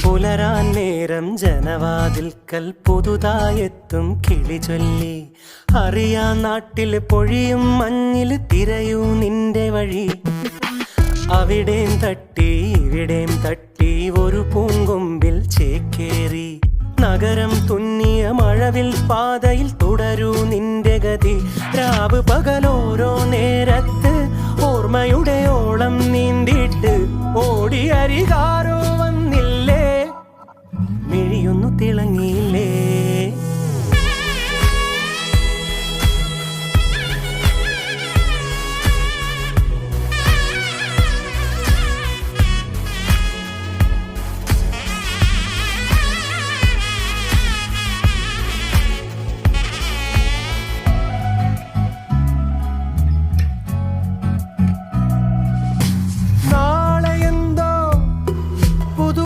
പുലരാൻ നേരം ജനവാതിൽക്കൽ പുതുതായെത്തും കിളി ചൊല്ലി. അറിയാ നാട്ടിൽ പൊഴിയും മഞ്ഞിൽ തിരയൂ നിന്റെ വഴി. അവിടേം തട്ടി ഇവിടേം തട്ടി ഒരു പൂങ്കൊമ്പിൽ ചേക്കേറി. നഗരം തുന്നിയ മഴവിൽ പാതയിൽ തുടരൂ നിന്റെ ഗതി. രാവ് പകലോരോ നേരത്ത് ഓർമ്മയുടെ ഓളം നീന്തിയിട്ട് ഓടിയരികാരോ